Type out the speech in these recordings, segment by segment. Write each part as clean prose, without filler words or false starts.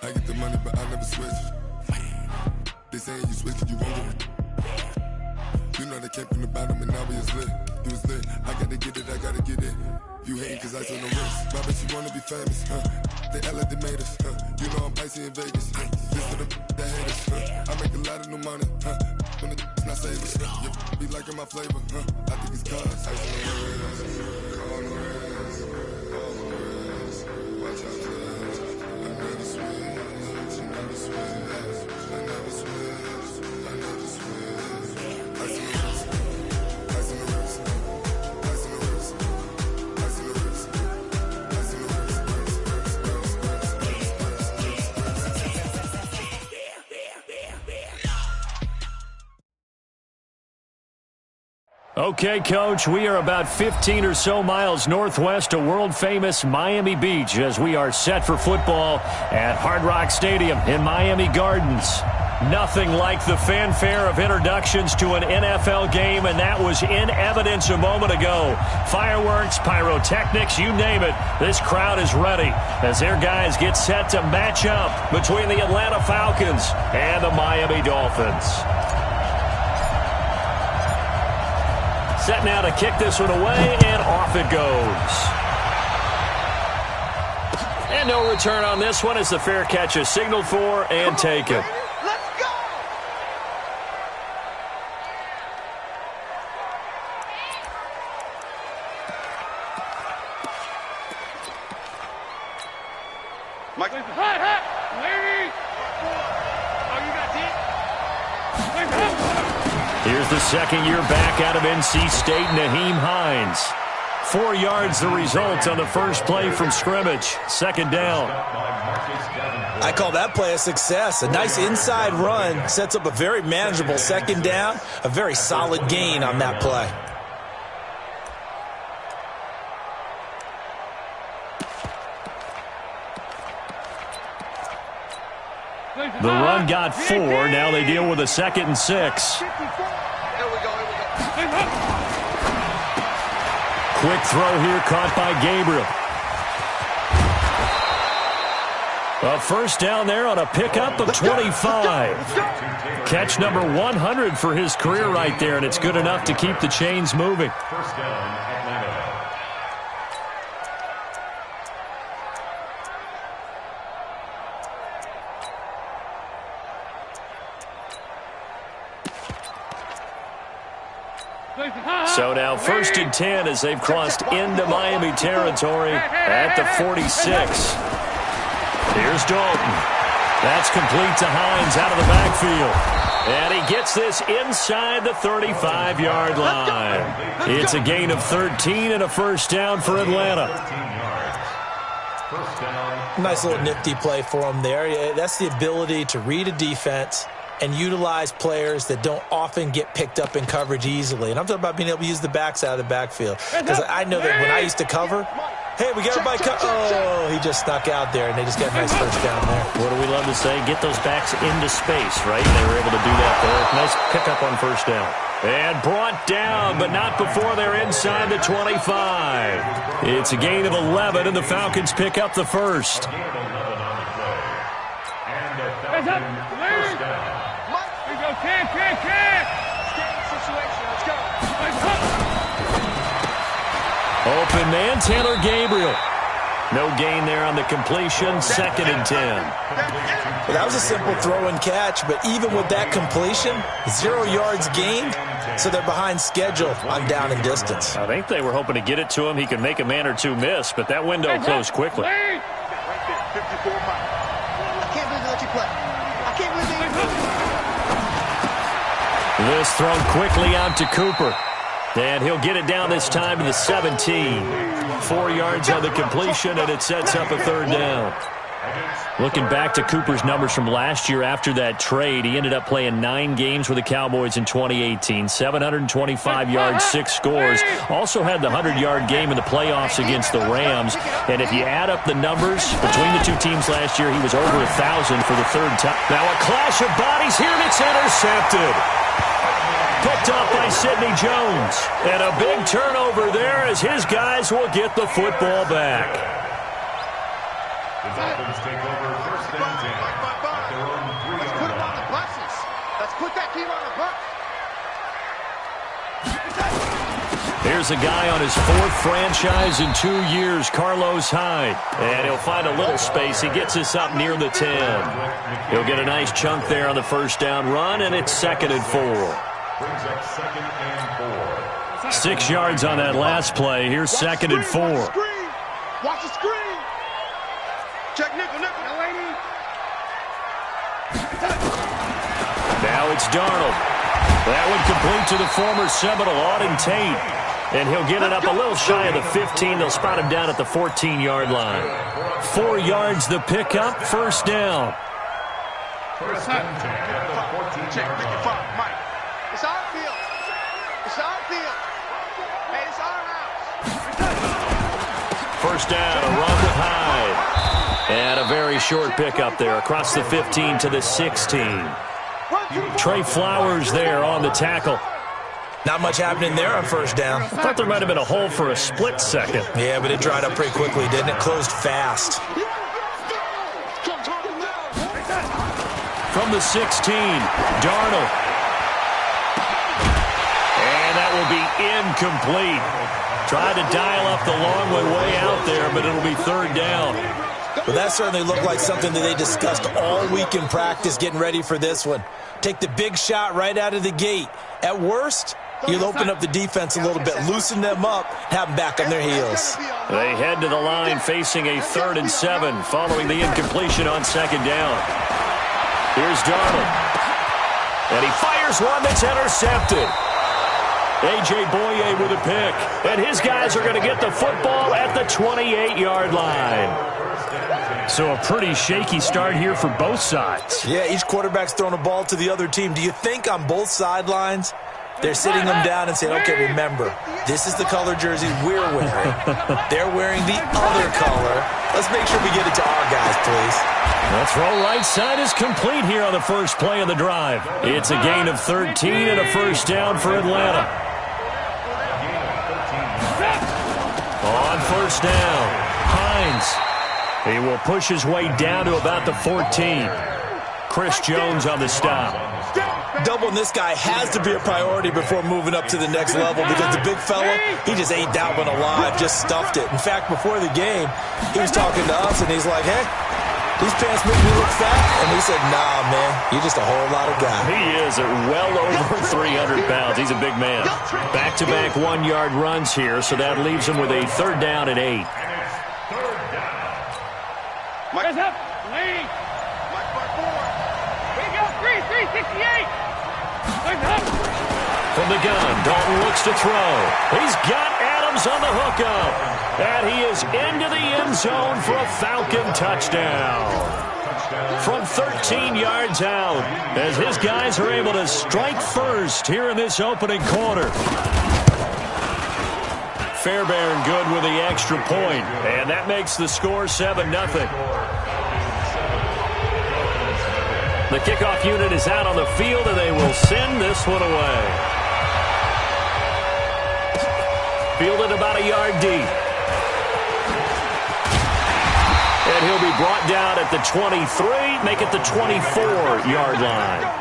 I get the money, but I never switch. They saying you switch, you won't get it. You know they came from the bottom and now we is lit. You was lit, I gotta get it, I gotta get it. You hating cause I took no risks. My bitch, you wanna be famous, They act like they made us, You know I'm icy in Vegas, This for the that hate us, I make a lot of new money, When the not save us, Be liking my flavor, I think it's cause ice on the wrist, on the wrist, on the wrist. Watch out for this. I never switch, I never switch, I never switch, I never switch. Ice on the wrist, ice on the wrist, ice on the wrist, ice on the wrist, ice on the wrist. Okay, Coach, we are about 15 or so miles northwest of world-famous Miami Beach as we are set for football at Hard Rock Stadium in Miami Gardens. Nothing like the fanfare of introductions to an NFL game, and that was in evidence a moment ago. Fireworks, pyrotechnics, you name it. This crowd is ready as their guys get set to match up between the Atlanta Falcons and the Miami Dolphins. Set now to kick this one away, and off it goes. And no return on this one as the fair catch is signaled for and taken. Let's go! Mike. Lady! Oh, you got deep? Here's the second year back out of NC State, Naheem Hines. 4 yards the result on the first play from scrimmage. Second down. I call that play a success. A nice inside run sets up a very manageable second down. A very solid gain on that play. The run got 4. Now they deal with a 2nd and 6. Here we go. Quick throw here caught by Gabriel. A first down there on a pickup of 25. Catch number 100 for his career right there, and it's good enough to keep the chains moving. First down, Atlanta. So now 1st and 10 as they've crossed into Miami territory at the 46. Here's Dalton. That's complete to Hines out of the backfield. And he gets this inside the 35-yard line. It's a gain of 13 and a first down for Atlanta. Nice little nifty play for him there. That's the ability to read a defense and utilize players that don't often get picked up in coverage easily. And I'm talking about being able to use the backs out of the backfield. Because I know that when I used to cover, hey, we got everybody oh, he just snuck out there, and they just got a nice first down there. What do we love to say? Get those backs into space, right? They were able to do that there. Nice pickup on first down. And brought down, but not before they're inside the 25. It's a gain of 11, and the Falcons pick up the first. Open man, Taylor Gabriel. No gain there on the completion, 2nd and 10. Well, that was a simple throw and catch, but even with that completion, 0 yards gained, so they're behind schedule on down and distance. I think they were hoping to get it to him. He could make a man or two miss, but that window closed quickly. I can't believe they let you play. I can't believe they This thrown quickly out to Cooper. And he'll get it down this time to the 17. 4 yards on the completion, and it sets up a third down. Looking back to Cooper's numbers from last year after that trade, he ended up playing 9 games with the Cowboys in 2018. 725 yards, 6 scores. Also had the 100-yard game in the playoffs against the Rams. And if you add up the numbers between the two teams last year, he was over 1,000 for the third time. Now a clash of bodies here, and it's intercepted. Picked up by Sidney Jones. And a big turnover there as his guys will get the football back. The Dolphins take over first and 10 at their own 3-yard Let's put them on the line. buses. Let's put that team on the bus. Here's a guy on his fourth franchise in 2 years, Carlos Hyde. And he'll find a little space. He gets us up near the 10. He'll get a nice chunk there on the first down run, and it's 2nd and 4. Brings up 2nd and 4. 6 yards on that last play. Here's 2nd and 4. Watch the screen. Check nickel. Now it's Darnold. That one complete to the former Seminole, Auden Tate. And he'll get it up a little shy of the 15. They'll spot him down at the 14-yard line. 4 yards the pickup, first down. First and 10 at the 14-yard line. Mike. It's our field. It's our field. Hey, it's our house. First down, a run with Hyde. And a very short pickup there across the 15 to the 16. Trey Flowers there on the tackle. Not much happening there on first down. I thought there might have been a hole for a split second. Yeah, but it dried up pretty quickly, didn't it? Closed fast. From the 16, Darnold. And that will be incomplete. Tried to dial up the long way out there, but it'll be third down. Well, that certainly looked like something that they discussed all week in practice getting ready for this one. Take the big shot right out of the gate. At worst, you'll open up the defense a little bit, loosen them up, have them back on their heels. They head to the line facing a 3rd and 7 following the incompletion on 2nd down. Here's Darnold. And he fires one that's intercepted. A.J. Boye with a pick. And his guys are going to get the football at the 28-yard line. So a pretty shaky start here for both sides. Yeah, each quarterback's throwing a ball to the other team. Do you think on both sidelines they're sitting them down and saying, okay, remember, this is the color jersey we're wearing. They're wearing the other color. Let's make sure we get it to our guys, please. That throw right side is complete here on the first play of the drive. It's a gain of 13 and a first down for Atlanta. On first down, Hines. He will push his way down to about the 14. Chris Jones on the stop. Doubling this guy has to be a priority before moving up to the next level because the big fella, he just ate that one alive, just stuffed it. In fact, before the game, he was talking to us, and he's like, hey, these pants make me look fat. And he said, nah, man, you're just a whole lot of guy. He is at well over 300 pounds. He's a big man. Back-to-back 1-yard runs here, so that leaves him with a 3rd down and 8. Mike up, Lane. Mike by 4. We go, 368. Mike up. From the gun, Dalton looks to throw. He's got Adams on the hookup. And he is into the end zone for a Falcon touchdown. From 13 yards out, as his guys are able to strike first here in this opening quarter. Fairbairn good with the extra point, and that makes the score 7-0. The kickoff unit is out on the field, and they will send this one away. Fielded about a yard deep. And he'll be brought down at the 23, make it the 24-yard line.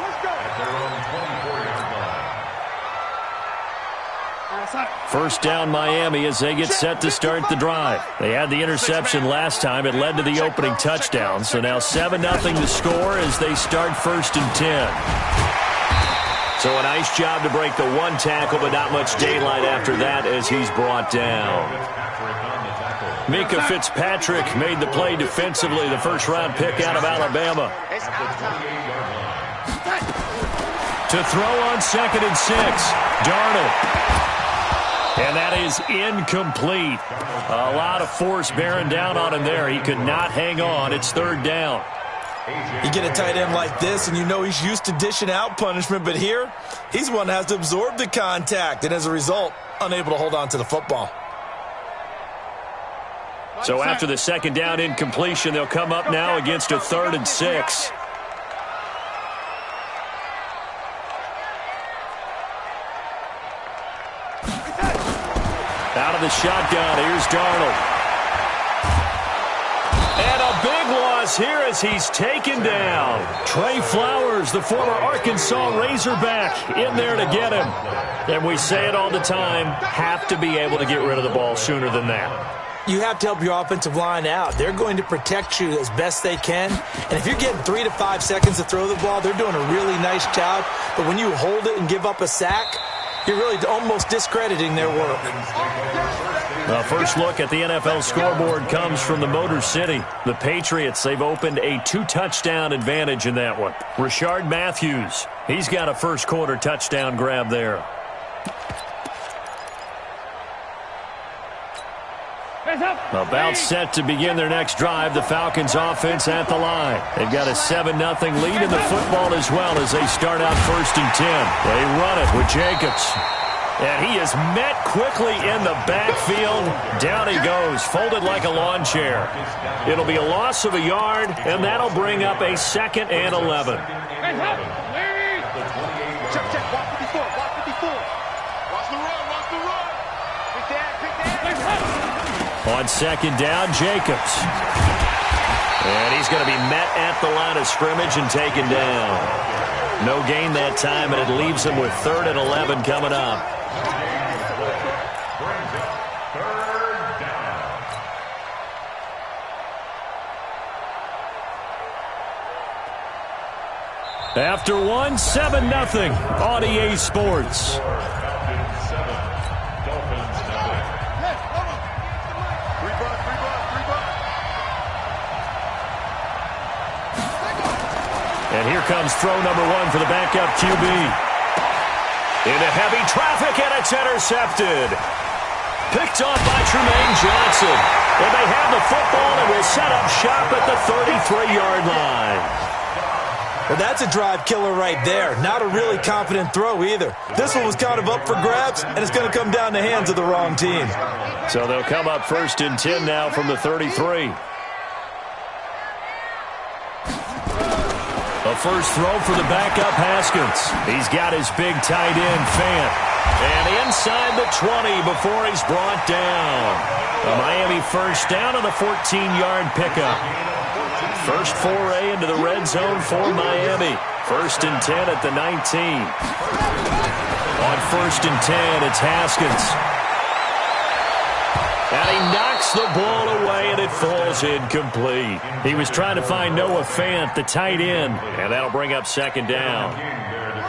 First down Miami as they get set to start the drive. They had the interception last time. It led to the opening touchdown. So now 7-0 the score as they start 1st and 10. So a nice job to break the one tackle, but not much daylight after that as he's brought down. Mika Fitzpatrick made the play defensively, the first-round pick out of Alabama. To throw on 2nd and 6, Darnold. And that is incomplete. A lot of force bearing down on him there. He could not hang on. It's 3rd down. You get a tight end like this, and you know he's used to dishing out punishment, but here, he's one that has to absorb the contact, and as a result, unable to hold on to the football. So after the 2nd down incompletion, they'll come up now against a 3rd and 6. Out of the shotgun, here's Darnold. And a big across here as he's taken down. Trey Flowers, the former Arkansas Razorback, in there to get him. And we say it all the time, have to be able to get rid of the ball sooner than that. You have to help your offensive line out. They're going to protect you as best they can. And if you're getting 3 to 5 seconds to throw the ball, they're doing a really nice job. But when you hold it and give up a sack, you're really almost discrediting their work. The first look at the NFL scoreboard comes from the Motor City. The Patriots, they've opened a 2-touchdown advantage in that one. Rashard Matthews, he's got a first-quarter touchdown grab there. About set to begin their next drive, the Falcons offense at the line. They've got a 7-0 lead in the football as well as they start out 1st and 10. They run it with Jacobs. And he is met quickly in the backfield. Down he goes, folded like a lawn chair. It'll be a loss of a yard, and that'll bring up a 2nd and 11. Check, watch 54, watch 54. Watch the run. Pick that. On 2nd down, Jacobs. And he's going to be met at the line of scrimmage and taken down. No gain that time, and it leaves him with 3rd and 11 coming up. After one, 7-0 on EA Sports. And here comes throw number 1 for the backup QB. Into heavy traffic, and it's intercepted. Picked off by Tremaine Johnson. And they have the football and will set up shop at the 33-yard line. Well, that's a drive killer right there. Not a really confident throw either. This one was kind of up for grabs, and it's going to come down the hands of the wrong team. So they'll come up 1st and 10 now from the 33. A first throw for the backup Haskins. He's got his big tight end, Fant. And inside the 20 before he's brought down. A Miami first down on the 14-yard pickup. First foray into the red zone for Miami. 1st and 10 at the 19. On 1st and 10, it's Haskins. And he knocks the ball away, and it falls incomplete. He was trying to find Noah Fant, the tight end, and that'll bring up 2nd down.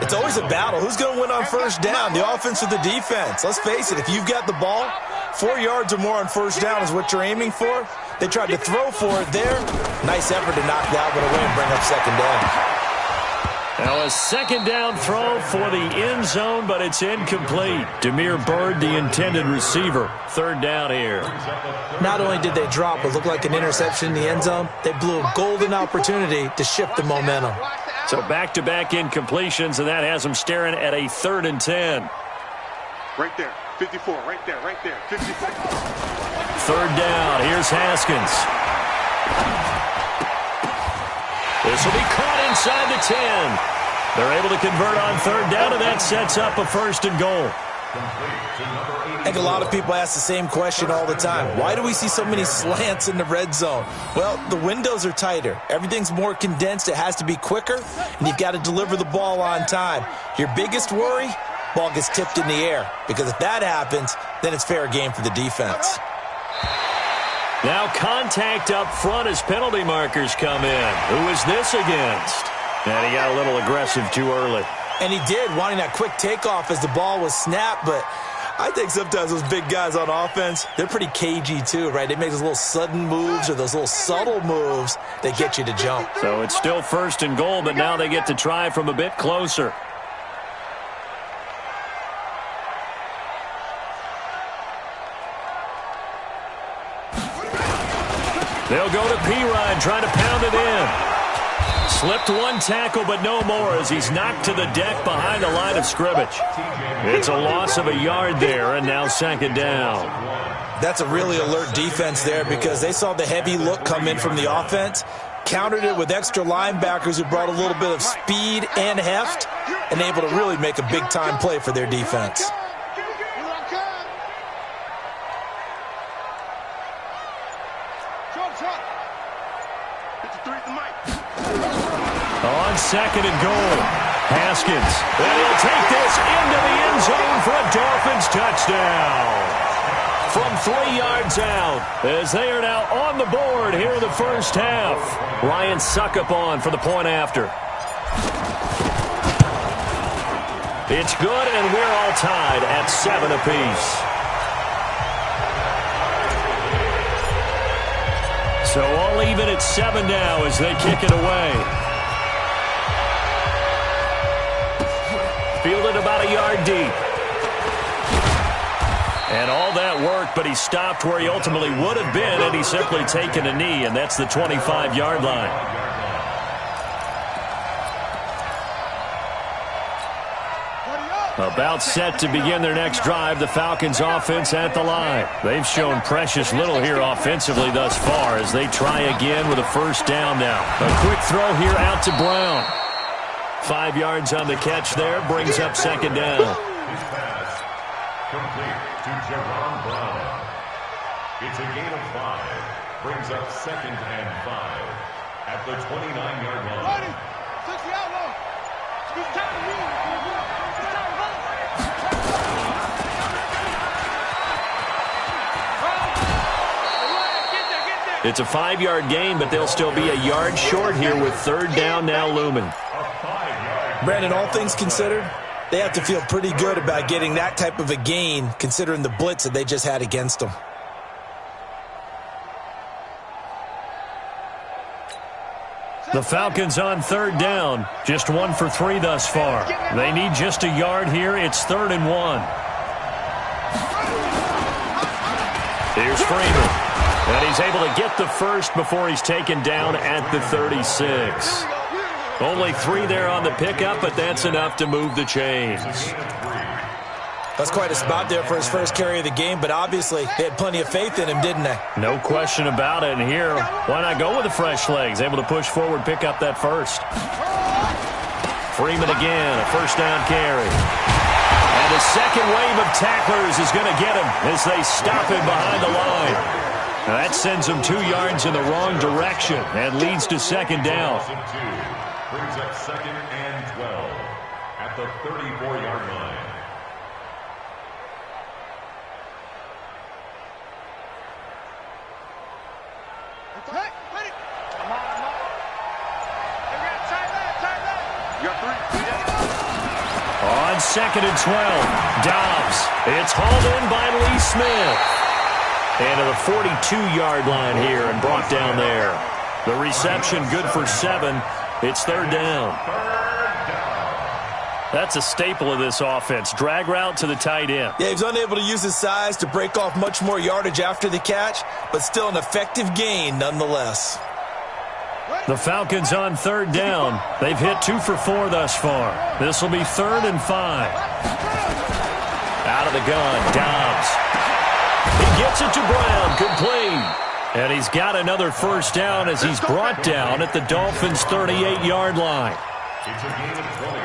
It's always a battle. Who's going to win on 1st down, the offense or the defense? Let's face it, if you've got the ball, 4 yards or more on 1st down is what you're aiming for. They tried to throw for it there. Nice effort to knock that one away and bring up 2nd down. Now a 2nd down throw for the end zone, but it's incomplete. Damiere Byrd, the intended receiver. 3rd down here. Not only did they drop what looked like an interception in the end zone, they blew a golden opportunity to shift the momentum. So back-to-back incompletions, and that has them staring at a 3rd and 10. Right there, 54, right there, 54. 3rd down, here's Haskins. This will be caught inside the 10. They're able to convert on 3rd down, and that sets up a 1st and goal. I think a lot of people ask the same question all the time. Why do we see so many slants in the red zone? Well, the windows are tighter. Everything's more condensed. It has to be quicker, and you've got to deliver the ball on time. Your biggest worry, ball gets tipped in the air, because if that happens, then it's fair game for the defense. Now contact up front as penalty markers come in. Who is this against? And he got a little aggressive too early. And he did, wanting that quick takeoff as the ball was snapped, but I think sometimes those big guys on offense, they're pretty cagey too, right? They make those little sudden moves or those little subtle moves that get you to jump. So it's still 1st and goal, but now they get to try from a bit closer. They'll go to P-Ryan, trying to pound it in. Slipped one tackle, but no more as he's knocked to the deck behind the line of scrimmage. It's a loss of a yard there, and now 2nd down. That's a really alert defense there because they saw the heavy look come in from the offense, countered it with extra linebackers who brought a little bit of speed and heft, and able to really make a big-time play for their defense. On second and goal, Haskins. And he'll take this into the end zone for a Dolphins touchdown. From 3 yards out, as they are now on the board here in the first half. Ryan Suckup on for the point after. It's good, and we're all tied at 7 apiece. So all even at 7 now as they kick it away. Fielded about a yard deep. And all that work, but he stopped where he ultimately would have been had he simply taken a knee, and that's the 25-yard line. About set to begin their next drive, the Falcons offense at the line. They've shown precious little here offensively thus far as they try again with a first down now. A quick throw here out to Brown. 5 yards on the catch there, brings up second down. Complete to Jerron Brown. It's a gain of 5. Brings up second and 5 at the 29-yard line. Ready. 60 out low. It's time to move. It's a 5-yard gain, but they'll still be a yard short here with third down now looming. Brandon, all things considered, they have to feel pretty good about getting that type of a gain considering the blitz that they just had against them. The Falcons on third down, just 1 for 3 thus far. They need just a yard here. It's 3rd and 1. Here's Freeman. And he's able to get the first before he's taken down at the 36. Only 3 there on the pickup, but that's enough to move the chains. That's quite a spot there for his first carry of the game, but obviously they had plenty of faith in him, didn't they? No question about it. And here, why not go with the fresh legs? Able to push forward, pick up that first. Freeman again, a first down carry. And the second wave of tacklers is going to get him as they stop him behind the line. Now that sends him 2 yards in the wrong direction and leads to second down. Brings up second and 12 at the 34-yard line. On second and 12, Dobbs. It's hauled in by Lee Smith. And to the 42-yard line here and brought down there. The reception good for 7. It's third down. That's a staple of this offense. Drag route to the tight end. Yeah, he was unable to use his size to break off much more yardage after the catch, but still an effective gain nonetheless. The Falcons on third down. They've hit 2 for 4 thus far. This will be 3rd and 5. Out of the gun, Dobbs. He gets it to Brown, complete. And he's got another first down as he's brought down at the Dolphins' 38-yard line. It's a gain of 20.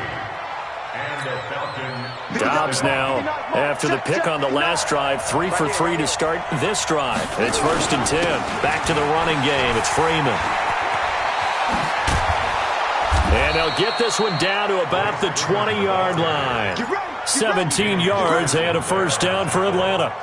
And the Falcon. Dobbs now, after the pick on the last drive, 3 for 3 to start this drive. It's 1st and 10. Back to the running game. It's Freeman. And they'll get this one down to about the 20-yard line. 17 yards and a first down for Atlanta.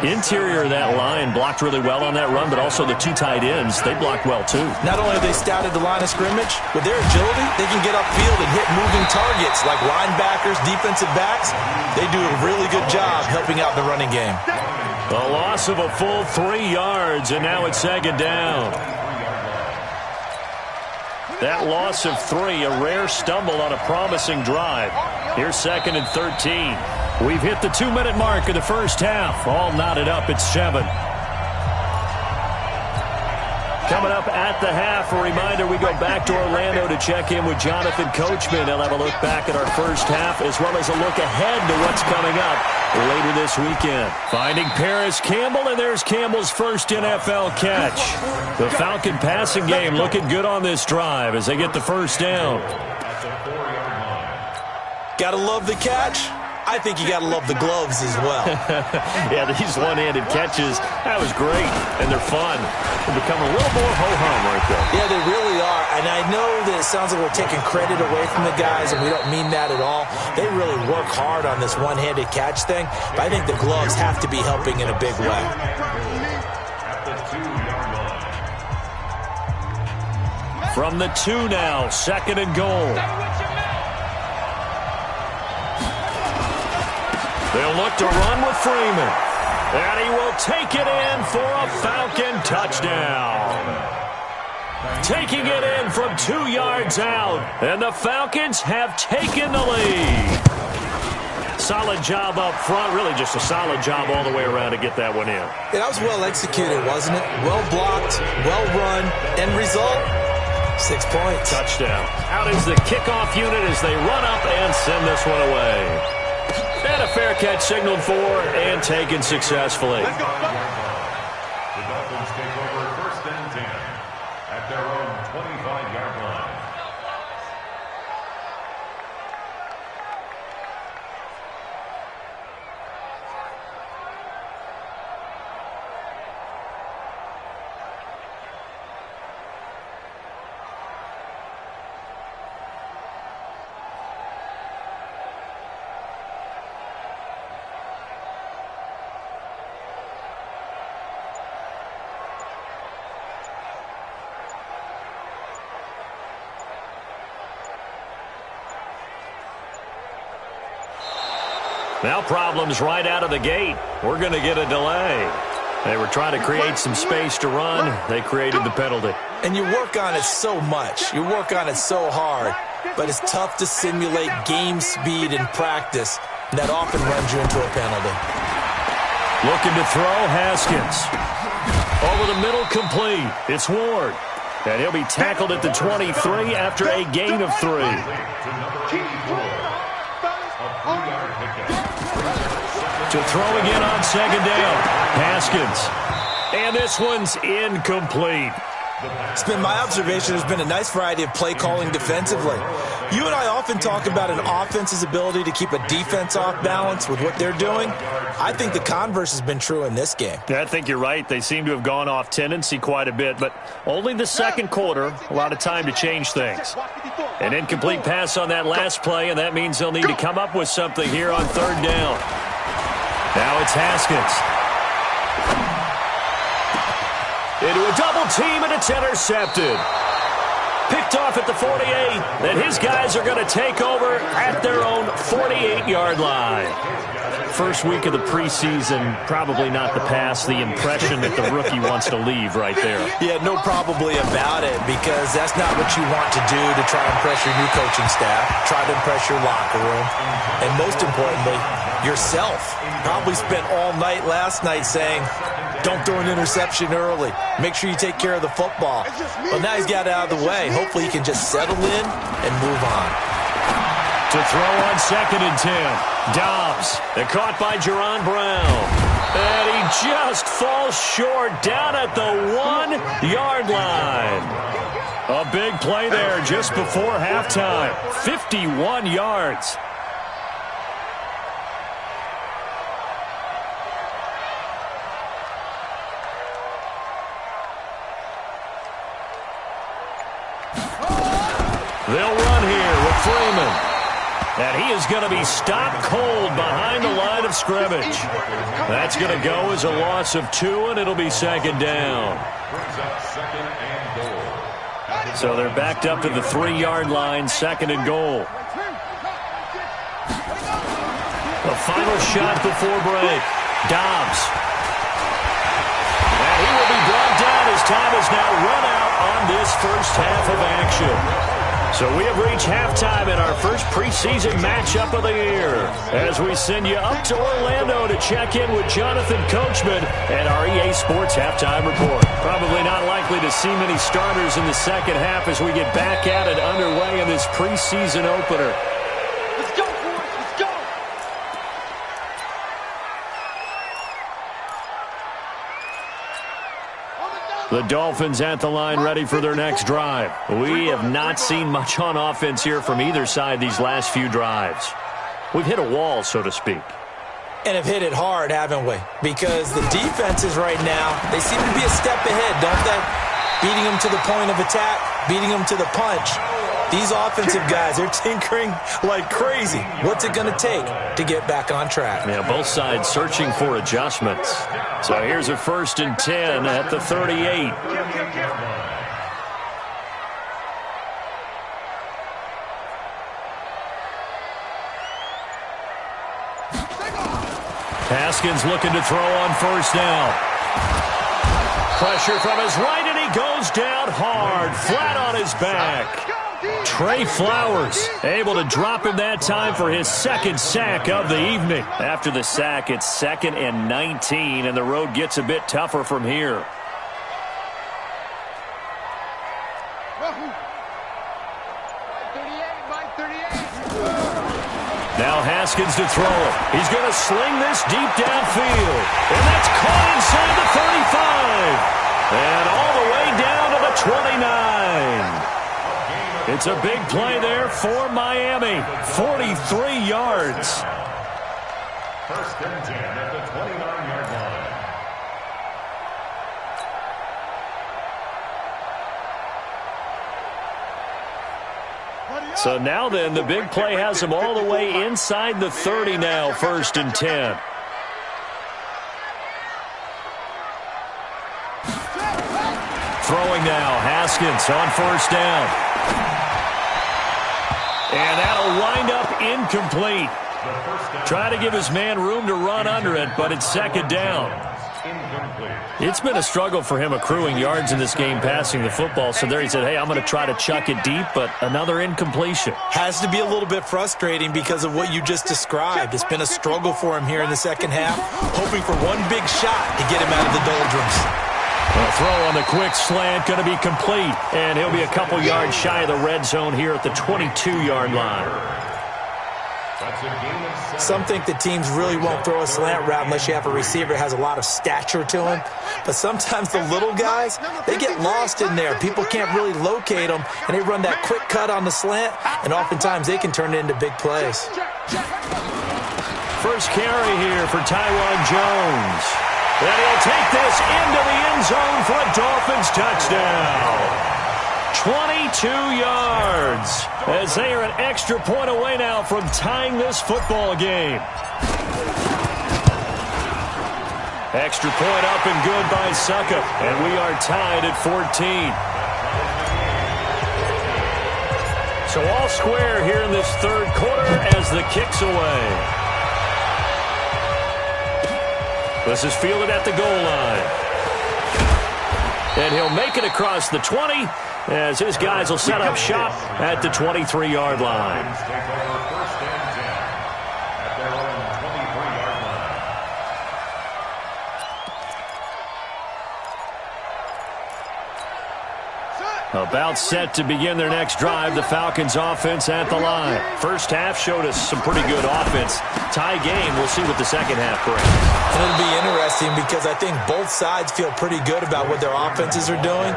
Interior of that line blocked really well on that run, but also the 2 tight ends, they blocked well too. Not only have they scouted the line of scrimmage, with their agility, they can get upfield and hit moving targets like linebackers, defensive backs. They do a really good job helping out the running game. A loss of a full 3 yards, and now it's second down. That loss of 3, a rare stumble on a promising drive. Here's 2nd and 13. We've hit the 2-minute mark of the first half. All knotted up at 7. Coming up at the half, a reminder, we go back to Orlando to check in with Jonathan Coachman. He'll have a look back at our first half as well as a look ahead to what's coming up later this weekend. Finding Paris Campbell, and there's Campbell's first NFL catch. The Falcon passing game looking good on this drive as they get the first down. Gotta love the catch. I think you got to love the gloves as well. Yeah, these one-handed catches, that was great, and they're fun. They become a little more ho-hum right there. Yeah, they really are, and I know that it sounds like we're taking credit away from the guys, and we don't mean that at all. They really work hard on this one-handed catch thing, but I think the gloves have to be helping in a big way. From the 2 now, 2nd and goal. They'll look to run with Freeman. And he will take it in for a Falcon touchdown. Taking it in from 2 yards out. And the Falcons have taken the lead. Solid job up front. Really just a solid job all the way around to get that one in. Yeah, that was well executed, wasn't it? Well blocked, well run. End result, 6 points. Touchdown. Out is the kickoff unit as they run up and send this one away. And a fair catch signaled for and taken successfully. The Dolphins take over 1st and 10 at their own 25-yard line. Now problems right out of the gate. We're going to get a delay. They were trying to create some space to run. They created the penalty. And you work on it so much. You work on it so hard. But it's tough to simulate game speed in practice. And that often runs you into a penalty. Looking to throw, Haskins. Over the middle, complete. It's Ward. And he'll be tackled at the 23 after a gain of 3. To throw again on 2nd down. Haskins. And this one's incomplete. It's been my observation there's been a nice variety of play calling defensively. You and I often talk about an offense's ability to keep a defense off balance with what they're doing. I think the converse has been true in this game. Yeah, I think you're right. They seem to have gone off tendency quite a bit, but only the 2nd quarter, a lot of time to change things. An incomplete pass on that last play, and that means they'll need to come up with something here on 3rd down. Now it's Haskins. Into a double team, and it's intercepted. Picked off at the 48, and his guys are going to take over at their own 48-yard line. First week of the preseason, probably not the pass, the impression that the rookie wants to leave right there. Yeah, no probably about it, because that's not what you want to do to try and impress your new coaching staff, try to impress your locker room, and most importantly, yourself. Probably spent all night last night saying, don't throw an interception early. Make sure you take care of the football. Well, now he's got it out of the way. Hopefully he can just settle in and move on. To throw on 2nd and 10. Dobbs. And caught by Jerron Brown. And he just falls short down at the 1-yard line. A big play there just before halftime. 51 yards. They'll run here with Freeman. And he is going to be stopped cold behind the line of scrimmage. That's going to go as a loss of 2, and it'll be 2nd down. So they're backed up to the 3-yard line, 2nd and goal. The final shot before break. Dobbs. And he will be brought down as time has now run out on this first half of action. So we have reached halftime in our first preseason matchup of the year as we send you up to Orlando to check in with Jonathan Coachman and our EA Sports Halftime Report. Probably not likely to see many starters in the second half as we get back at it underway in this preseason opener. Let's go, boys. Let's go. The Dolphins at the line ready for their next drive. We have not seen much on offense here from either side these last few drives. we've hit a wall, so to speak. And have hit it hard, haven't we? Because the defenses right now, they seem to be a step ahead, don't they? Beating them to the point of attack, beating them to the punch. These offensive guys, they're tinkering like crazy. What's it going to take to get back on track? Yeah, both sides searching for adjustments. So here's a 1st and 10 at the 38. Haskins looking to throw on 1st down. Pressure from his right, and he goes down hard, flat on his back. Trey Flowers able to drop him that time for his 2nd sack of the evening. After the sack, it's 2nd and 19, and the road gets a bit tougher from here. Now Haskins to throw it. He's going to sling this deep downfield. And that's caught inside the 35. And all the way down to the 29. It's a big play there for Miami. 43 yards. 1st and 10 at the 29-yard line. So now then, the big play has him all the way inside the 30 now, 1st and 10. Throwing now, Haskins on 1st down. And that'll wind up incomplete. Try to give his man room to run under it, but it's 2nd down. It's been a struggle for him accruing yards in this game passing the football, so there he said, hey, I'm going to try to chuck it deep, but another incompletion. Has to be a little bit frustrating because of what you just described. It's been a struggle for him here in the 2nd half, hoping for one big shot to get him out of the doldrums. A throw on the quick slant, going to be complete, and he'll be a couple yards shy of the red zone here at the 22-yard line. Some think the teams really won't throw a slant route unless you have a receiver that has a lot of stature to him. But sometimes the little guys, they get lost in there. People can't really locate them, and they run that quick cut on the slant, and oftentimes they can turn it into big plays. First carry here for Tywan Jones. And he'll take this into the end zone for a Dolphins touchdown. 22 yards as they are an extra point away now from tying this football game. Extra point up and good by Suckup, and we are tied at 14. So all square here in this 3rd quarter as the kick's away. This is fielded at the goal line. And he'll make it across the 20 as his guys will set up shop at the 23-yard line. About set to begin their next drive, the Falcons offense at the line. First half showed us some pretty good offense. Tie game, we'll see what the 2nd half brings. And it'll be interesting because I think both sides feel pretty good about what their offenses are doing.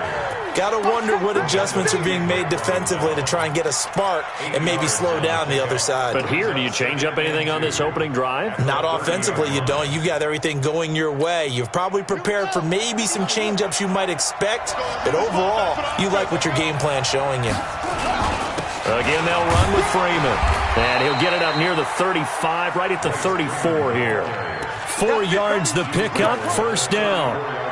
Got to wonder what adjustments are being made defensively to try and get a spark and maybe slow down the other side. But here, do you change up anything on this opening drive? Not offensively, you don't. You got everything going your way. You've probably prepared for maybe some change-ups you might expect, but overall, you like what your game plan's showing you. Again, they'll run with Freeman. And he'll get it up near the 35, right at the 34 here. 4 yards the pickup, 1st down.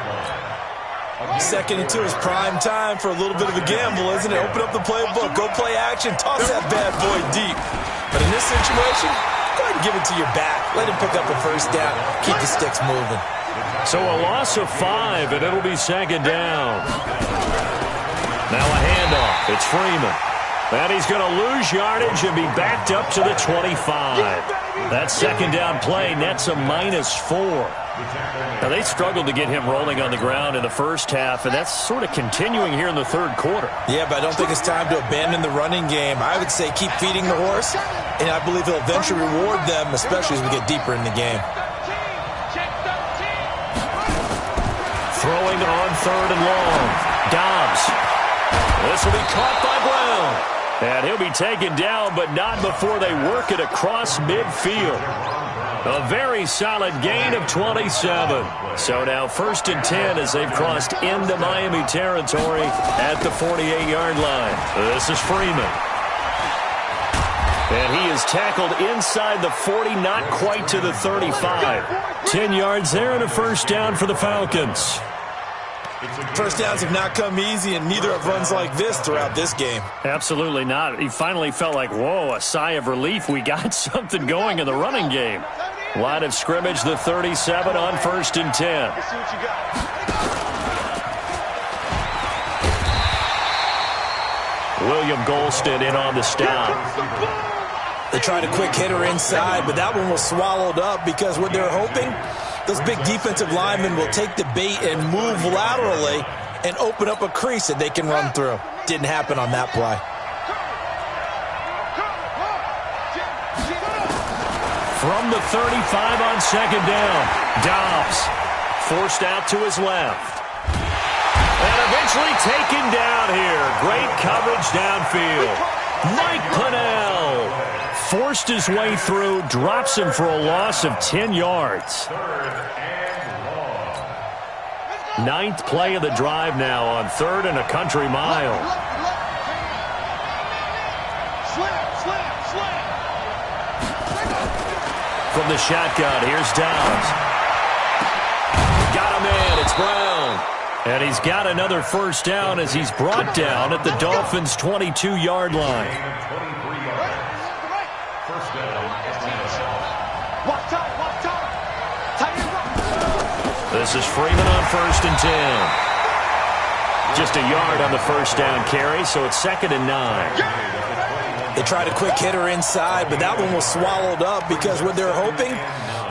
2nd and 2 is prime time for a little bit of a gamble, isn't it? Open up the playbook, go play action, toss that bad boy deep. But in this situation, go ahead and give it to your back. Let him pick up a 1st down. Keep the sticks moving. So a loss of 5, and it'll be 2nd down. Now a handoff. It's Freeman. And he's going to lose yardage and be backed up to the 25. That 2nd down play nets a -4. Now, they struggled to get him rolling on the ground in the first half, and that's sort of continuing here in the 3rd quarter. Yeah, but I don't think it's time to abandon the running game. I would say keep feeding the horse, and I believe he'll eventually reward them, especially as we get deeper in the game. Throwing on 3rd and long. Dobbs. This will be caught by Brown. And he'll be taken down, but not before they work it across midfield. A very solid gain of 27. So now 1st and 10 as they've crossed into Miami territory at the 48-yard line. This is Freeman. And he is tackled inside the 40, not quite to the 35. 10 yards there and a first down for the Falcons. First downs have not come easy, and neither have runs like this throughout this game. Absolutely not. He finally felt like, whoa, a sigh of relief. We got something going in the running game. Line of scrimmage, the 37 on 1st and 10. Let's see what you got. William Golston in on the stop. They tried a quick hitter inside, but that one was swallowed up because what they're hoping, those big defensive linemen will take the bait and move laterally and open up a crease that they can run through. Didn't happen on that play. From the 35 on 2nd down, Dobbs forced out to his left. And eventually taken down here. Great coverage downfield. Mike Pennell forced his way through, drops him for a loss of 10 yards. 9th play of the drive now on 3rd and a country mile. From the shotgun, here's Dobbs. Got him in, it's Brown. And he's got another first down as he's brought down at the Dolphins' 22-yard line. This is Freeman on 1st and 10. Just a yard on the first down carry, so it's 2nd and 9. They tried a quick hitter inside, but that one was swallowed up because what they're hoping,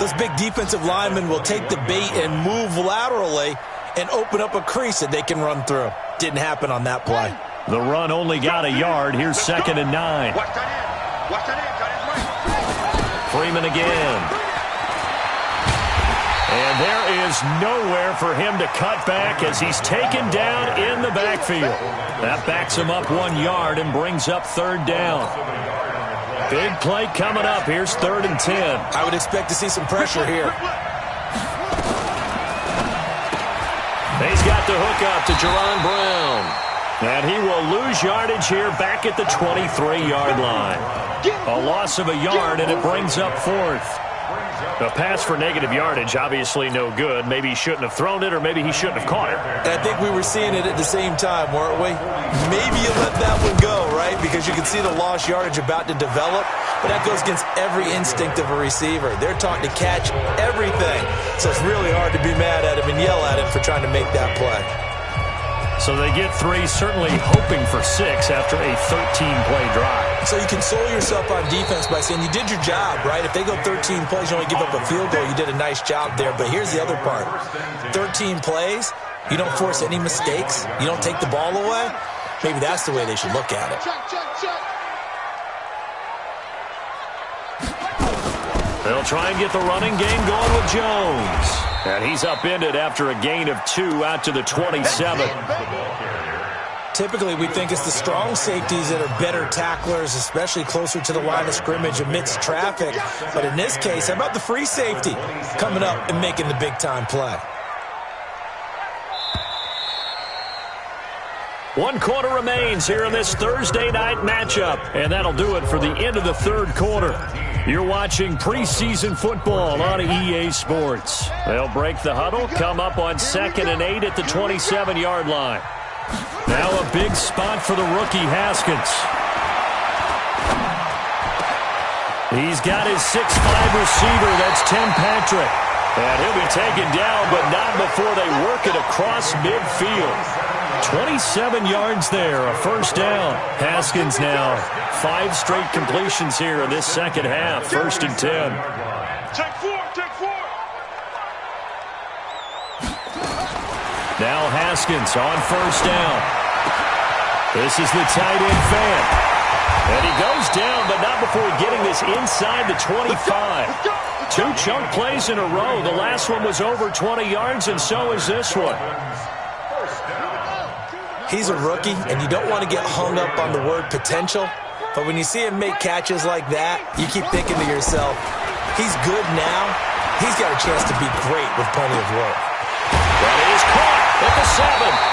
those big defensive linemen will take the bait and move laterally and open up a crease that they can run through. Didn't happen on that play. The run only got a yard. Here's 2nd and 9. Freeman again. And there is nowhere for him to cut back as he's taken down in the backfield. That backs him up 1 yard and brings up 3rd down. Big play coming up. Here's 3rd and 10. I would expect to see some pressure here. He's got the hook up to Jerron Brown. And he will lose yardage here back at the 23-yard line. A loss of a yard, and it brings up 4th. A pass for negative yardage, obviously no good. Maybe he shouldn't have thrown it, or maybe he shouldn't have caught it. And I think we were seeing it at the same time, weren't we? Maybe you let that one go, right? Because you can see the lost yardage about to develop. But that goes against every instinct of a receiver. They're taught to catch everything. So it's really hard to be mad at him and yell at him for trying to make that play. So they get 3, certainly hoping for 6 after a 13-play drive. So you console yourself on defense by saying you did your job, right? If they go 13 plays, you only give up a field goal, you did a nice job there. But here's the other part. 13 plays, you don't force any mistakes, you don't take the ball away. Maybe that's the way they should look at it. They'll try and get the running game going with Jones. And he's upended after a gain of 2 out to the 27. Typically, we think it's the strong safeties that are better tacklers, especially closer to the line of scrimmage amidst traffic. But in this case, how about the free safety coming up and making the big-time play? 1 quarter remains here in this Thursday night matchup. And that'll do it for the end of the 3rd quarter. You're watching preseason football on EA Sports. They'll break the huddle, come up on 2nd and 8 at the 27-yard line. Now a big spot for the rookie Haskins. He's got his 6'5 receiver, that's Tim Patrick. And he'll be taken down, but not before they work it across midfield. 27 yards there, a first down. Haskins now 5 straight completions here in this second half. 1st and 10. Take 4, take 4. Now Haskins on 1st down. This is the tight end fan. And he goes down, but not before getting this inside the 25. 2 chunk plays in a row. The last one was over 20 yards, and so is this one. He's a rookie, and you don't want to get hung up on the word potential. But when you see him make catches like that, you keep thinking to yourself, he's good now. He's got a chance to be great with plenty of work. That is caught at the 7.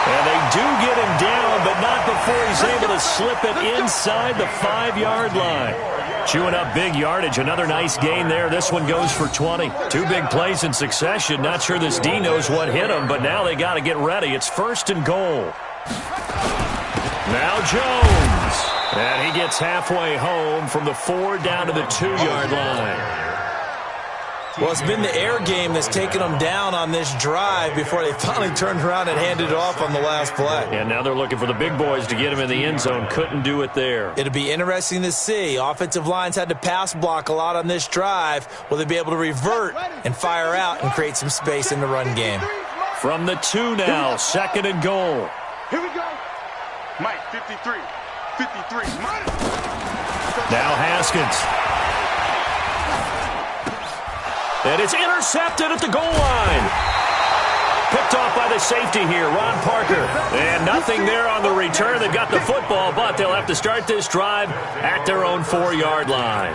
And they do get him down, but not before he's able to slip it inside the 5-yard line. Chewing up big yardage. Another nice gain there. This one goes for 20. 2 big plays in succession. Not sure this D knows what hit him, but now they got to get ready. It's 1st and goal. Now Jones. And he gets halfway home from the 4 down to the 2-yard line. Well, it's been the air game that's taken them down on this drive before they finally turned around and handed it off on the last play. And now they're looking for the big boys to get him in the end zone. Couldn't do it there. It'll be interesting to see. Offensive lines had to pass block a lot on this drive. Will they be able to revert and fire out and create some space in the run game? From the 2 now, 2nd and goal. Here we go. Mike, 53. 53. Mike. Now Haskins. And it's intercepted at the goal line. Picked off by the safety here, Ron Parker. And nothing there on the return. They've got the football, but they'll have to start this drive at their own 4-yard line.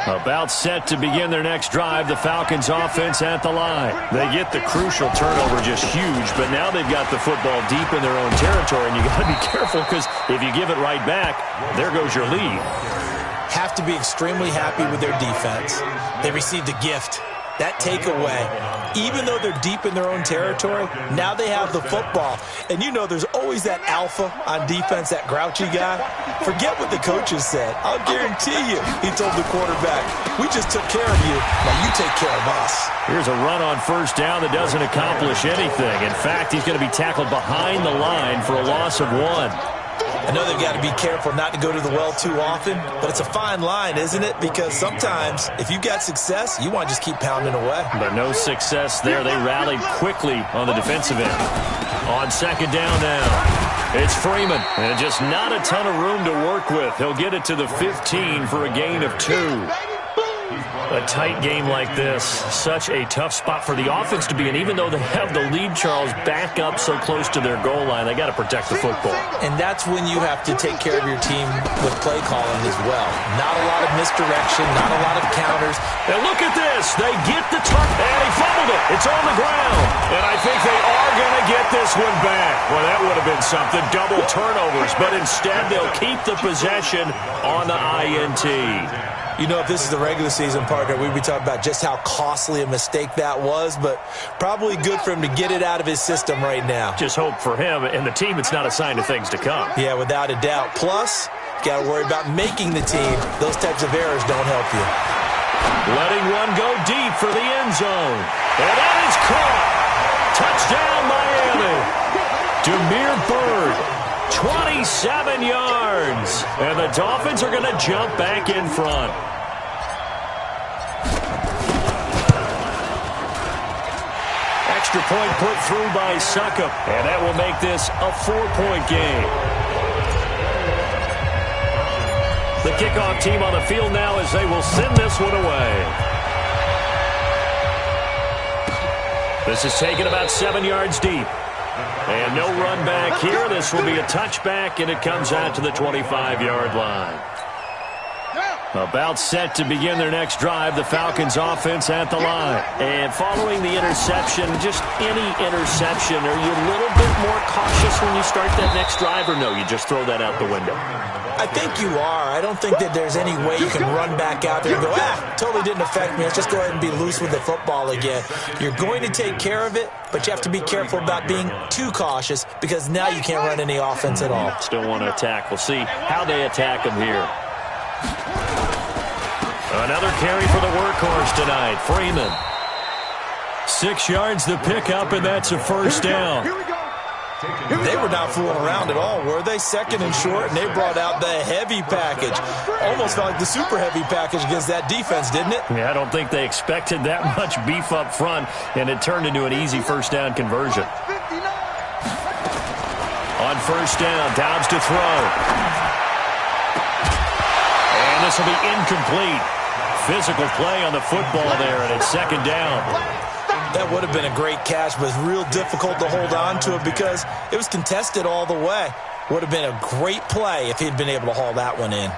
About set to begin their next drive, the Falcons offense at the line. They get the crucial turnover, just huge, but now they've got the football deep in their own territory, and you got to be careful because if you give it right back, there goes your lead. Have to be extremely happy with their defense. They received a gift. That takeaway, even though they're deep in their own territory, now they have the football. And you know there's always that alpha on defense, that grouchy guy. Forget what the coaches said. I'll guarantee you, he told the quarterback, we just took care of you, now you take care of us. Here's a run on 1st down that doesn't accomplish anything. In fact, he's going to be tackled behind the line for a loss of 1. I know they've got to be careful not to go to the well too often, but it's a fine line, isn't it? Because sometimes, if you've got success, you want to just keep pounding away. But no success there. They rallied quickly on the defensive end. On 2nd down now, it's Freeman. And just not a ton of room to work with. He'll get it to the 15 for a gain of 2. A tight game like this, such a tough spot for the offense to be in. Even though they have the lead, Charles, back up so close to their goal line, they got to protect the football. And that's when you have to take care of your team with play calling as well. Not a lot of misdirection, not a lot of counters. And look at this. They get the target, and he fumbled it. It's on the ground. And I think they are going to get this one back. Well, that would have been something. Double turnovers. But instead, they'll keep the possession on the INT. You know, if this is the regular season, partner, we'd be talking about just how costly a mistake that was, but probably good for him to get it out of his system right now. Just hope for him and the team it's not a sign of things to come. Yeah, without a doubt. Plus, got to worry about making the team. Those types of errors don't help you. Letting one go deep for the end zone. And that is caught. Touchdown, Miami. Demir Bird. 27 yards. And the Dolphins are going to jump back in front. Extra point put through by Succop. And that will make this a 4-point game. The kickoff team on the field now as they will send this one away. This is taken about 7 yards deep. And no run back here. This will be a touchback, and it comes out to the 25-yard line. About set to begin their next drive, the Falcons offense at the line. And following the interception, just any interception, are you a little bit more cautious when you start that next drive, or no, you just throw that out the window? I think you are. I don't think that there's any way you can run back out there and go, totally didn't affect me. Let's just go ahead and be loose with the football again. You're going to take care of it, but you have to be careful about being too cautious because now you can't run any offense at all. Still want to attack. We'll see how they attack them here. Another carry for the workhorse tonight, Freeman. 6 yards the pickup, and that's a 1st down. They were not fooling around at all, were they? 2nd and short, and they brought out the heavy package. Almost felt like the super heavy package against that defense, didn't it? Yeah, I don't think they expected that much beef up front, and it turned into an easy 1st down conversion. On 1st down, Dobbs to throw. And this will be incomplete. Physical play on the football there, and it's 2nd down. That would have been a great catch, but it's real difficult to hold on to it because it was contested all the way. Would have been a great play if he'd been able to haul that one in.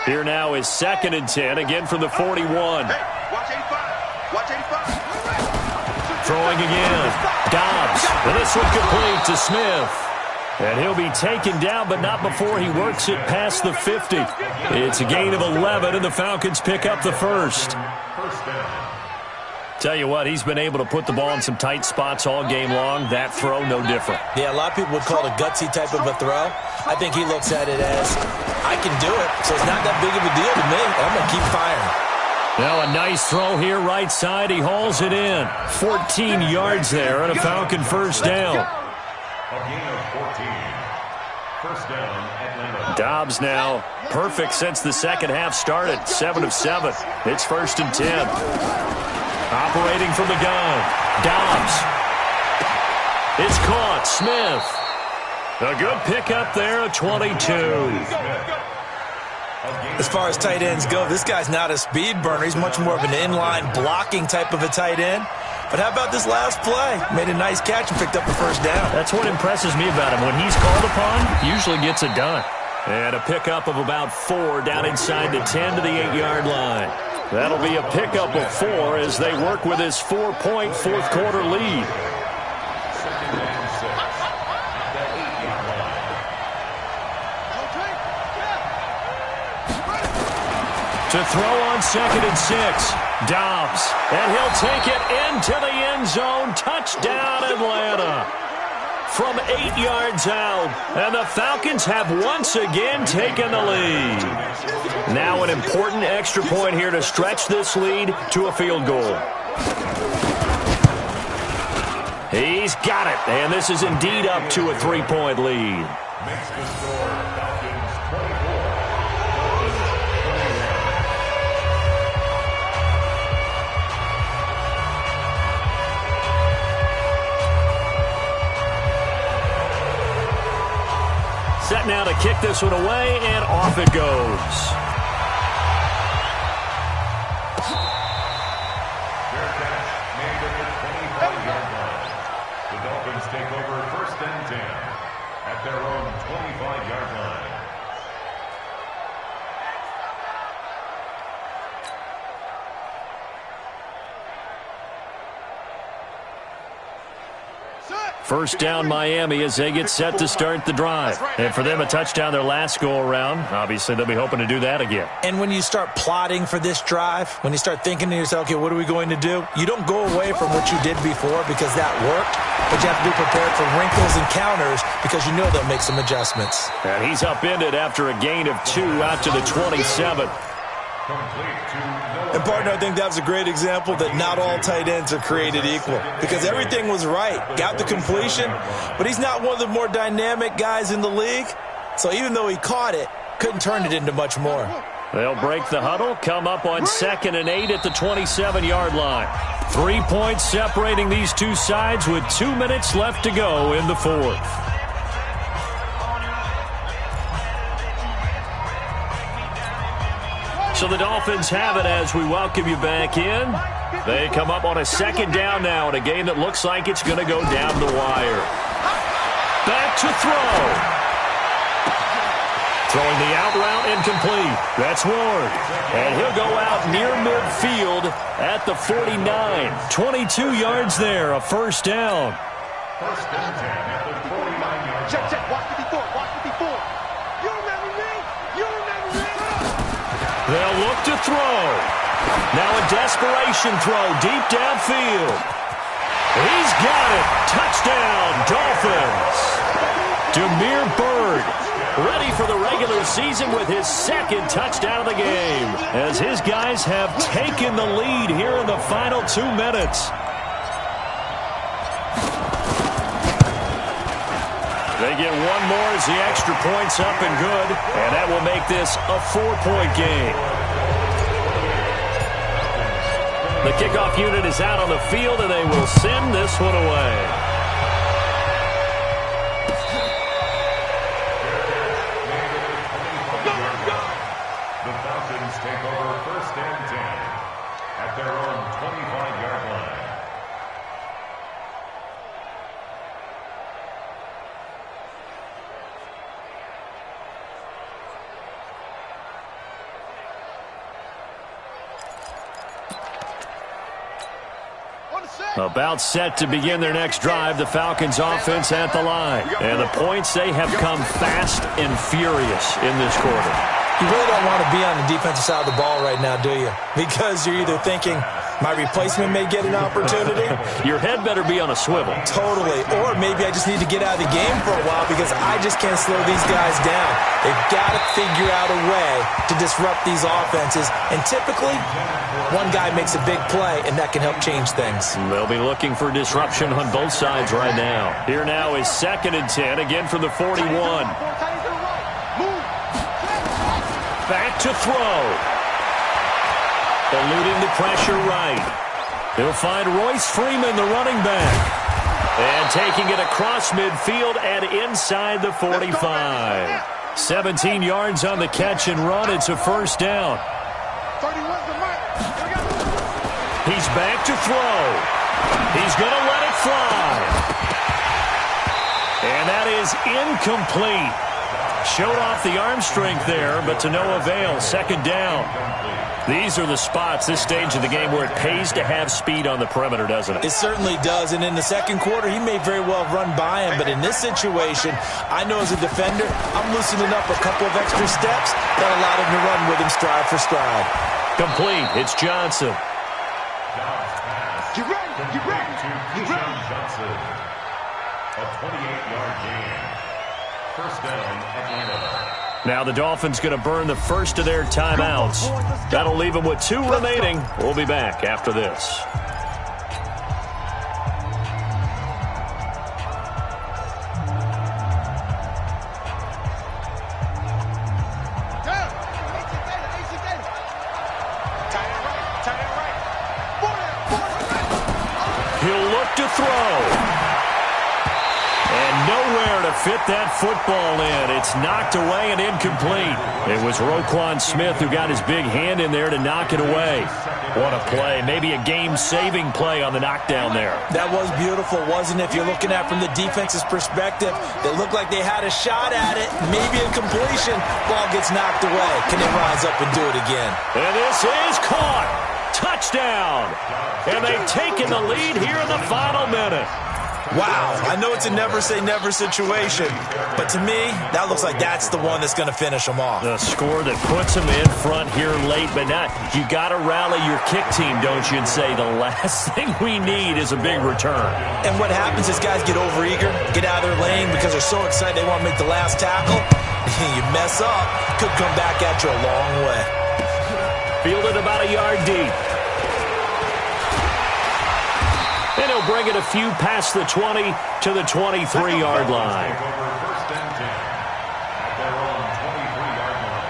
Here now is 2nd and 10, again from the 41. Hey, watch 85. Watch 85. Throwing again. Dobbs. And this one complete to Smith. And he'll be taken down, but not before he works it past the 50. It's a gain of 11, and the Falcons pick up the first. First down. Tell you what, he's been able to put the ball in some tight spots all game long. That throw, no different. Yeah, a lot of people would call it a gutsy type of a throw. I think he looks at it as, I can do it, so it's not that big of a deal to me. I'm going to keep firing. Now a nice throw here, right side. He hauls it in. 14 yards there and a Falcon first down. A gain of 14. First down, Atlanta. Dobbs now perfect since the second half started. 7 of 7. It's 1st and 10. Operating from the gun. Dobbs. It's caught. Smith. A good pickup there, a 22. As far as tight ends go, this guy's not a speed burner. He's much more of an inline blocking type of a tight end. But how about this last play? Made a nice catch and picked up the first down. That's what impresses me about him. When he's called upon, he usually gets it done. And a pickup of about 4 down inside the 10 to the 8-yard line. That'll be a pickup of 4 as they work with his 4-point fourth-quarter lead. Second and 6 at the 8-yard line. To throw on 2nd and 6. Dobbs. And he'll take it into the end zone. Touchdown, Atlanta. From 8 yards out. And the Falcons have once again taken the lead. Now an important extra point here to stretch this lead to a field goal. He's got it. And this is indeed up to a 3-point lead. Makes the score Falcons 24. Set now to kick this one away, and off it goes. Fair catch made at the 25-yard line. The Dolphins take over 1st and 10 at their own 25-yard line. First down Miami as they get set to start the drive. And for them, a touchdown their last go-around. Obviously, they'll be hoping to do that again. And when you start plotting for this drive, when you start thinking to yourself, okay, what are we going to do? You don't go away from what you did before because that worked, but you have to be prepared for wrinkles and counters because you know they'll make some adjustments. And he's upended after a gain of 2 out to the 27. And, partner, I think that was a great example that not all tight ends are created equal because everything was right. Got the completion, but he's not one of the more dynamic guys in the league. So even though he caught it, couldn't turn it into much more. They'll break the huddle, come up on 2nd and 8 at the 27-yard line. 3 points separating these two sides with 2 minutes left to go in the fourth. So the Dolphins have it as we welcome you back in. They come up on a 2nd down now in a game that looks like it's going to go down the wire. Back to throw. Throwing the out route incomplete. That's Ward. And he'll go out near midfield at the 49. 22 yards there, a first down. First and 10 at the 49-yard line. Check. Watch 54. Watch 54. You remember me? You remember me? They'll look to throw. Now a desperation throw deep downfield. He's got it. Touchdown, Dolphins. Damiere Byrd ready for the regular season with his 2nd touchdown of the game as his guys have taken the lead here in the final 2 minutes. They get one more as the extra point's up and good, and that will make this a 4-point game. The kickoff unit is out on the field, and they will send this one away. The Falcons take over 1st and 10 at their own 25-yard About set to begin their next drive, the Falcons offense at the line. And the points, they have come fast and furious in this quarter. You really don't want to be on the defensive side of the ball right now, do you? Because you're either thinking, my replacement may get an opportunity. Your head better be on a swivel. Totally. Or maybe I just need to get out of the game for a while because I just can't slow these guys down. They've got to figure out a way to disrupt these offenses. And typically, one guy makes a big play, and that can help change things. They'll be looking for disruption on both sides right now. Here now is 2nd and 10, again from the 41. Back to throw. Eluding the pressure right. He'll find Royce Freeman, the running back. And taking it across midfield and inside the 45. 17 yards on the catch and run. It's a first down. He's back to throw. He's going to let it fly. And that is incomplete. Showed off the arm strength there, but to no avail. 2nd down. These are the spots, this stage of the game, where it pays to have speed on the perimeter, doesn't it? It certainly does, and in the second quarter, he may very well run by him, but in this situation, I know as a defender, I'm loosening up a couple of extra steps that allowed him to run with him stride for stride. Complete. It's Johnson. Get ready, get ready, get ready. Johnson, a 28-yard gain. First down, Atlanta. Now the Dolphins going to burn the first of their timeouts. That'll leave them with 2 remaining. We'll be back after this. He'll look to throw. And nowhere to fit that football in. It's knocked away and incomplete. It was Roquan Smith who got his big hand in there to knock it away. What a play. Maybe a game-saving play on the knockdown there. That was beautiful, wasn't it? If you're looking at it from the defense's perspective, they looked like they had a shot at it. Maybe a completion. Ball gets knocked away. Can they rise up and do it again? And this is caught. Touchdown. And they've taken the lead here in the final minute. Wow, I know it's a never-say-never situation, but to me, that looks like that's the one that's going to finish them off. The score that puts them in front here late, but not. You got to rally your kick team, don't you, and say the last thing we need is a big return. And what happens is guys get overeager, get out of their lane because they're so excited they want to make the last tackle. You mess up, could come back at you a long way. Fielded about a yard deep. And he'll bring it a few past the 20 to the 23-yard line. First and 10 at their own 23-yard line.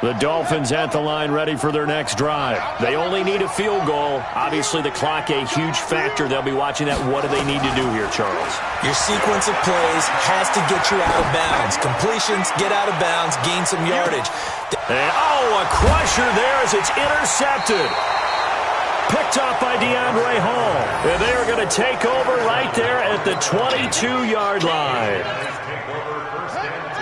The Dolphins at the line ready for their next drive. They only need a field goal. Obviously, the clock a huge factor. They'll be watching that. What do they need to do here, Charles? Your sequence of plays has to get you out of bounds. Completions, get out of bounds, gain some yardage. And, a crusher there as it's intercepted. Picked up by DeAndre Hall. And they are going to take over right there at the 22-yard line.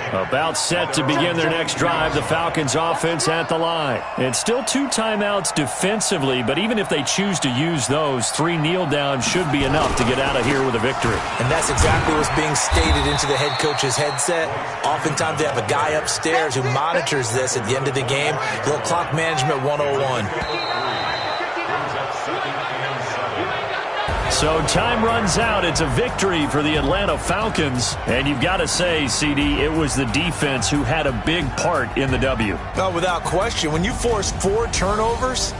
About set to begin their next drive, the Falcons offense at the line. It's still 2 timeouts defensively, but even if they choose to use those, 3 kneel downs should be enough to get out of here with a victory. And that's exactly what's being stated into the head coach's headset. Oftentimes they have a guy upstairs who monitors this at the end of the game. Little clock management 101. So time runs out. It's a victory for the Atlanta Falcons. And you've got to say, CD, it was the defense who had a big part in the W. No, without question. When you force 4 turnovers,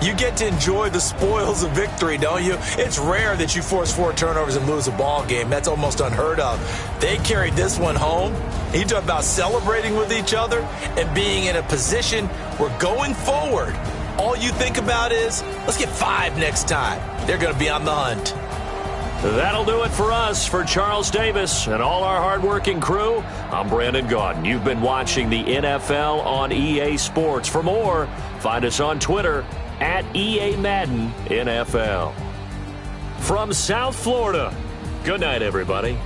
you get to enjoy the spoils of victory, don't you? It's rare that you force 4 turnovers and lose a ball game. That's almost unheard of. They carried this one home. You talk about celebrating with each other and being in a position where going forward, all you think about is, let's get 5 next time. They're going to be on the hunt. That'll do it for us. For Charles Davis and all our hardworking crew, I'm Brandon Gaudin. You've been watching the NFL on EA Sports. For more, find us on Twitter at EA Madden NFL. From South Florida, good night, everybody.